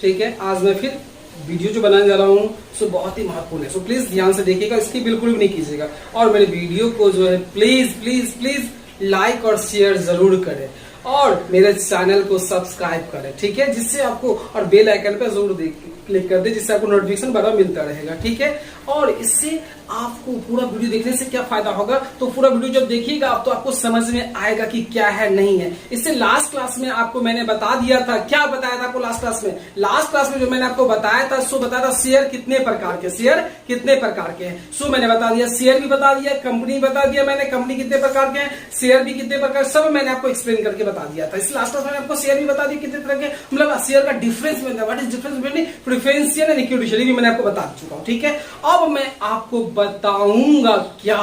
ठीक है, आज मैं फिर वीडियो जो बनाने जा रहा हूँ सो बहुत ही महत्वपूर्ण है। सो प्लीज ध्यान से देखिएगा, इसकी बिल्कुल भी नहीं कीजिएगा। और मेरे वीडियो को जो है प्लीज प्लीज प्लीज लाइक और शेयर जरूर करें और मेरे चैनल को सब्सक्राइब करें, ठीक है, जिससे आपको, और बेल आइकन पे जरूर क्लिक कर दे जिससे आपको नोटिफिकेशन बार मिलता रहेगा, ठीक है। और इससे आपको पूरा वीडियो देखने से क्या फायदा होगा, तो पूरा वीडियो जब देखिएगा आप तो आपको समझ में आएगा कि क्या है नहीं है। इससे लास्ट क्लास में आपको मैंने बता दिया था, क्या बताया था आपको लास्ट क्लास में जो मैंने आपको बताया था सो बताया था शेयर कितने प्रकार के हैं। सो मैंने बता दिया, शेयर भी बता दिया, कंपनी बता दिया मैंने, कंपनी कितने प्रकार के हैं, शेयर भी कितने प्रकार, सब मैंने आपको एक्सप्लेन करके बता दिया था। इस लास्ट क्लास में आपको शेयर भी बता दिया कितने तरह के, मतलब शेयर का डिफरेंस में what is difference between preferential and equity, भी मैंने आपको बता चुका हूं, ठीक है। अब मैं आपको बताऊंगा क्या,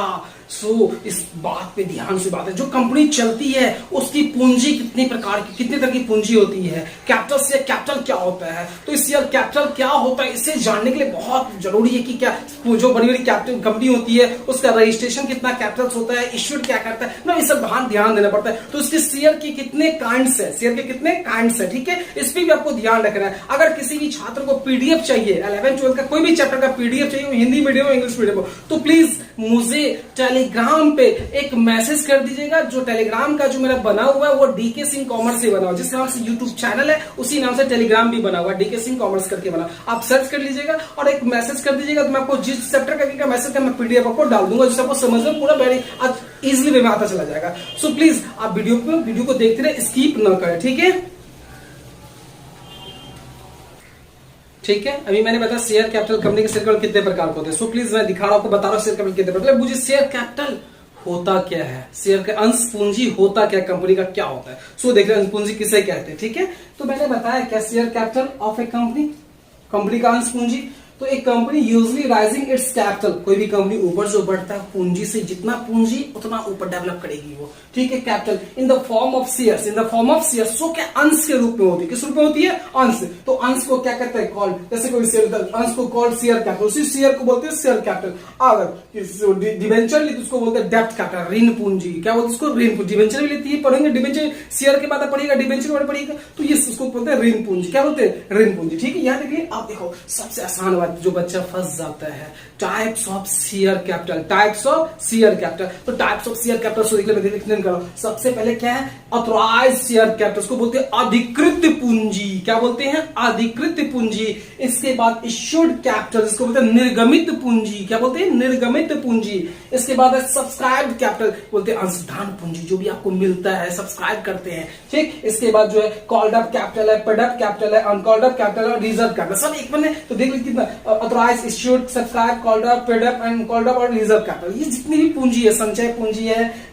सो इस बात पे ध्यान से बात है, जो कंपनी चलती है उसकी पूंजी कितने प्रकार की, कितने तरह की पूंजी होती है, कैपिटल शेयर कैपिटल क्या होता है, तो इस शेयर कैपिटल क्या होता है इसे जानने के लिए बहुत जरूरी है कि क्या जो बड़ी बड़ी कैपिटल कंपनी होती है उसका रजिस्ट्रेशन कितना कैपिटल होता है, इश्यूड क्या करता है ना, इस सब ध्यान देना पड़ता है। तो इसके शेयर के कितने काइंड्स है, शेयर के कितने काइंड्स है, ठीक है, इस पर भी आपको ध्यान रखना है। अगर किसी भी छात्र को पीडीएफ चाहिए 11-12 का कोई भी चैप्टर का पीडीएफ चाहिए, हिंदी मीडियम इंग्लिश मीडियम हो, तो प्लीज मुझे टेलीग्राम पे एक मैसेज कर दीजिएगा। जो टेलीग्राम का जो मेरा बना हुआ है वो डीके सिंह कॉमर्स से बना हुआ, जिस नाम से यूट्यूब चैनल है उसी नाम से टेलीग्राम भी बना हुआ, डीके सिंह कॉमर्स करके बना। आप सर्च कर लीजिएगा और एक मैसेज कर दीजिएगा, तो मैं आपको जिस चैप्टर का मैसेज का मैं पीडीएफ आपको डाल दूंगा, जिससे आपको समझ में पूरा वेरी इजिली वे में आता चला जाएगा। सो प्लीज आप वीडियो को देखते रहे, स्किप ना करें, ठीक है। ठीक है, अभी मैंने बताया शेयर कैपिटल कंपनी के शेयर कैपिटल कितने प्रकार के होते हैं। सो प्लीज मैं दिखा रहा हूं आपको, बता रहा हूं शेयर कैपिटल कितने प्रकार, मुझे शेयर कैपिटल होता क्या है, शेयर का अंश पूंजी होता क्या, कंपनी का क्या होता है। सो देख रहे हैं अंश पूंजी किसे कहते हैं, ठीक है। तो मैंने बताया क्या share capital of A company का अंश पूंजी। तो एक company usually rising it's capital, कोई भी कंपनी ऊपर जो बढ़ता है पूंजी से, जितना पूंजी उतना ऊपर डेवलप करेगी वो, ठीक है। Capital in the form of shares, so क्या अंश के रूप में होती है, किस रूप में होती है, अंश। तो अंश को क्या कहते हैं, कॉल्ड, जैसे कोई शेयर अंश को कॉल्ड शेयर कैपिटल, उसी शेयर को बोलते हैं शेयर कैपिटल। अगर डिबेंचर ली तो उसको बोलते हैं डेब्ट कैपिटल, ऋण पूंजी, क्या बोलते हैं उसको, ऋण पूंजी। डिबेंचर भी लेती है, पढ़ेंगे डिबेंचर, शेयर के बाद पढ़िएगा डिबेंचर के बाद पढ़िएगा, तो ये उसको बोलते हैं ऋण पूंजी, क्या बोलते हैं, ऋण पूंजी, ठीक है। यहाँ देखिए आप देखो सबसे आसान बात जो बच्चा फंस जाता है, टाइप्स ऑफ शेयर कैपिटल, तो टाइप्स ऑफ शेयर कैपिटल से एक्सप्लेन करो। सबसे पहले क्या है, ऑथराइज्ड शेयर कैपिटल, उसको बोलते हैं अधिकृत पूंजी, क्या बोलते हैं, अधिकृत पूंजी। इसके बाद इश्यूड कैपिटल, इसको बोलते हैं निर्गमित पूंजी, क्या बोलते हैं, निर्गमित पूंजी। इसके बाद सब्सक्राइब्ड कैपिटल, बोलते हैं अंशदान पूंजी, जो भी आपको मिलता है सब्सक्राइब करते हैं, ठीक। इसके बाद जो है कॉल्ड अप कैपिटल है, पेड अप कैपिटल है, अनकॉल्ड अप कैपिटल और रिजर्व कैपिटल, सब एक बने। तो देख लीजिए कितना authorised, issued, subscribe, called up, paid up and called up और रिजर्व कैपिटल, ये जितनी भी पूंजी है, संचय पूंजी है,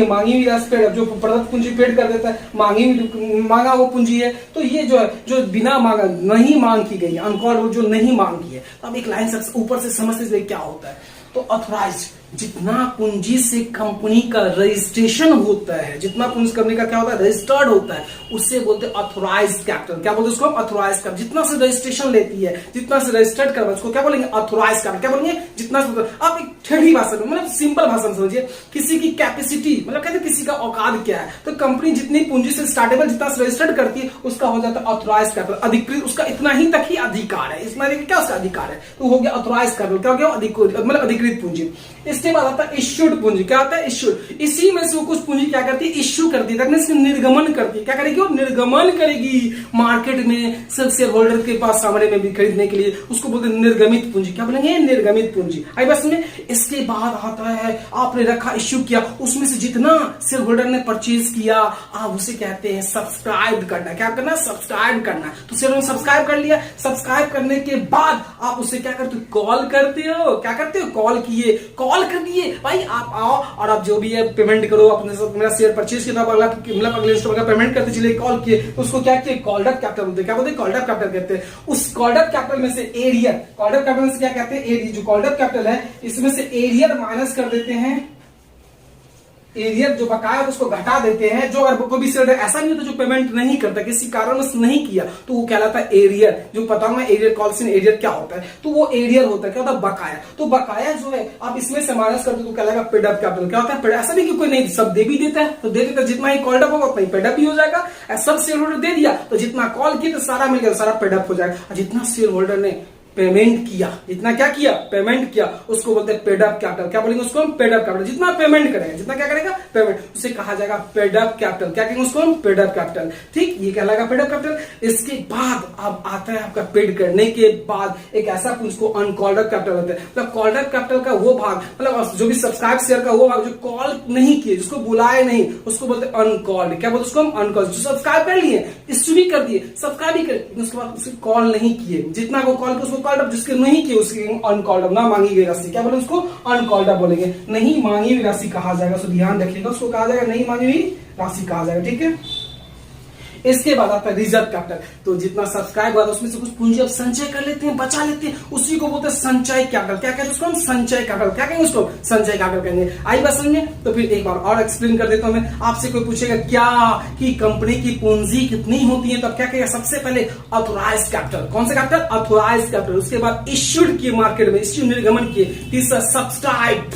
मांगी हुई पेड, जो प्रदत्त पूंजी पेड कर देता है, मांगा वो पूंजी है। तो ये जो है जो बिना मांगा, नहीं मांग की गई, अनकॉल्ड जो नहीं मांग की है। तो अब एक लाइन से ऊपर से समझते क्या होता है। तो ऑथराइज्ड, जितना पूंजी से कंपनी का रजिस्ट्रेशन होता है, जितना पूंजी कंपनी का क्या होता है, रजिस्टर्ड होता है, उससे बोलते हैं ऑथराइज्ड कैपिटल, क्या बोलते हैं उसको, ऑथराइज्ड कैपिटल। जितना से रजिस्ट्रेशन लेती है, जितना से रजिस्टर्ड करवा, उसको क्या बोलेंगे, ऑथराइज्ड कैपिटल, क्या बोलेंगे, जितना से। आप एक ठेठी भाषा में, मतलब सिंपल भाषा में समझिए, किसी की कैपेसिटी, मतलब कहते हैं किसी का औकात क्या है। तो कंपनी जितनी पूंजी से स्टार्टेबल, जितना से रजिस्टर्ड करती है, उसका हो जाता है ऑथराइज्ड कैपिटल, अधिकृत, उसका इतना ही तक ही अधिकार है, इतना क्या उसका अधिकार है, तो हो गया ऑथराइज्ड कैपिटल, क्या हो गया, मतलब अधिकृत पूंजी। इसके बाद आता है इश्यूड पूंजी, क्या आता है, इश्यूड। इसी में से वो कुछ पूंजी क्या करती है, इश्यू करती है, निर्गमन करती है, क्या करेगी वो, निर्गमन करेगी मार्केट में सब शेयर होल्डर के पास सामने में भी खरीदने के लिए, उसको बोलते हैं निर्गमित पूंजी, क्या बोलेंगे, निर्गमित पूंजी। आई बस में। इसके बाद आता है आपने रखा, इश्यू किया, उसमें से जितना शेयर होल्डर ने परचेज किया, आप उसे कहते हैं सब्सक्राइब करना, क्या करना, सब्सक्राइब करना। तो शेयर होल्डर सब्सक्राइब कर लिया, सब्सक्राइब करने के बाद आप उसे क्या करते हो, कॉल करते हो, क्या करते हो, कॉल किए, कॉल कर दिए भाई, आप आओ और आप जो भी है पेमेंट करो, अपने मेरा शेयर परचेज किया, मतलब अगले इंस्टॉलमेंट का पेमेंट करते चलिए, कॉल किए, तो उसको क्या किए, कॉल्ड अप कैपिटल बोलते हैं, क्या बोलते हैं, कॉल्ड अप कैपिटल कहते हैं। उस कॉल्ड अप कैपिटल में से एरियर, कॉल्ड अप कैपिटल से क्या कहते हैं, एरियर, जो कॉल्ड अप कैपिटल है इसमें से एरियर माइनस कर देते हैं, एरियर जो बकाया है उसको घटा देते हैं। जो अगर कोई भी शेयर होल्डर ऐसा नहीं होता जो पेमेंट नहीं करता, किसी कारणवश नहीं किया, तो वो कहलाता है एरियर। जो बताऊंगा एरियर कॉल्स इन एरियर क्या होता है, तो वो एरियर होता है। क्या होता है? बकाया। तो बकाया जो है आप इसमें से माइनस कर दो तो कहलाएगा पेड अप कैपिटल। क्या होता है? ऐसा नहीं कि कोई नहीं सब दे भी देता है, तो दे देता है, जितना ही कॉल्ड अप होगा उतना ही पेड अप भी हो जाएगा। सब शेयर होल्डर दे दिया तो जितना कॉल किया तो सारा मिल गया, सारा पेड अप हो जाएगा। जितना शेयर होल्डर ने पेमेंट किया, जितना क्या किया? पेमेंट किया, उसको बोलते हैं पेड अप कैपिटल। क्या बोलेंगे उसको? हम पेड अप कैपिटल। जितना पेमेंट करेगा, जितना क्या करेगा? पेमेंट, उसे कहा जाएगा पेड अप कैपिटल। क्या कहेंगे उसको? हम पेड अप कैपिटल। ठीक, ये कहलाएगा पेड अप कैपिटल। इसके बाद अब आता है आपका पेड करने के बाद एक ऐसा उसको अनकॉल्ड अप कैपिटल होता है। मतलब कॉल्ड अप कैपिटल का वो भाग, मतलब जो भी सब्सक्राइब शेयर का वो भाग जो कॉल नहीं किए, जिसको बुलाए नहीं, उसको बोलते हैं अनकॉल्ड। क्या बोलते उसको? हम अनकॉल्ड। जो सब्सक्राइब कर लिए, इश्यू भी कर दिए, सब्सक्राइब भी कर, उसके बाद उसे कॉल नहीं किए, जितना को कॉल किया उसको कॉल्ड अप, जिसके नहीं कि उसकी अनकॉल्ड अप, ना मांगी गई राशि। क्या बोले उसको? अनकॉल्ड अप बोलेंगे। नहीं मांगी हुई राशि कहा जाएगा। सो ध्यान रखिएगा, उसको कहा जाएगा नहीं मांगी हुई राशि कहा जाएगा। ठीक है, इसके बाद आता है रिजर्व कैपिटल। तो जितना सब्सक्राइब हुआ उसमें से कुछ पूंजी आप संचय कर लेते हैं, बचा लेते हैं, उसी को बोलते हैं संचय कैपिटल। क्या कहते हैं उसको? हम संचय कैपिटल। क्या कहेंगे उसको? संचय कैपिटल कहेंगे। आई बात समझ में? तो फिर एक बार और एक्सप्लेन कर देता हूं मैं। आपसे कोई पूछेगा क्या कि कंपनी की पूंजी कितनी होती है, तो क्या कहेगा? सबसे पहले ऑथोराइज्ड कैपिटल। कौन सा कैपिटल? Authorised capital. उसके बाद इश्यूड किए मार्केट में, इश्यू निर्गमन किए। तीसरा सब्सक्राइब,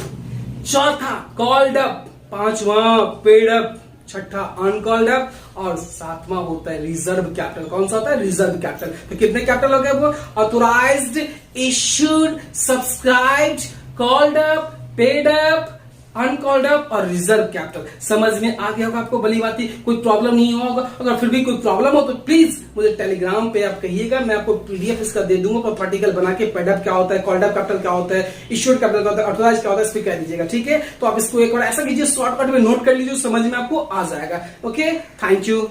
चौथा कॉल्ड अप, पांचवा पेड अप, छठा अनकॉल्ड अप, और सातवां होता है रिजर्व कैपिटल। कौन सा होता है? Reserve capital. तो कितने कैपिटल हो गए वो? Authorised, issued, subscribed, called up, paid up, uncalled up और रिजर्व कैपिटल। समझ में आ गया होगा आपको? भली बात, कोई प्रॉब्लम नहीं होगा। अगर फिर भी कोई प्रॉब्लम हो तो प्लीज मुझे टेलीग्राम पे आप कहिएगा, मैं आपको पीडीएफ इसका दे दूंगा, पार्टिकल बना के। पेड अप क्या होता है, कॉल्ड अप कैपिटल क्या होता है, इश्यूड कैपिटल क्या होता है, ऑथोराइज्ड क्या होता है, इस पर कह दीजिएगा। ठीक है, तो आप इसको एक बार ऐसा कीजिए, शॉर्टकट में नोट कर लीजिए, समझ में आपको आ जाएगा। Okay, thank you.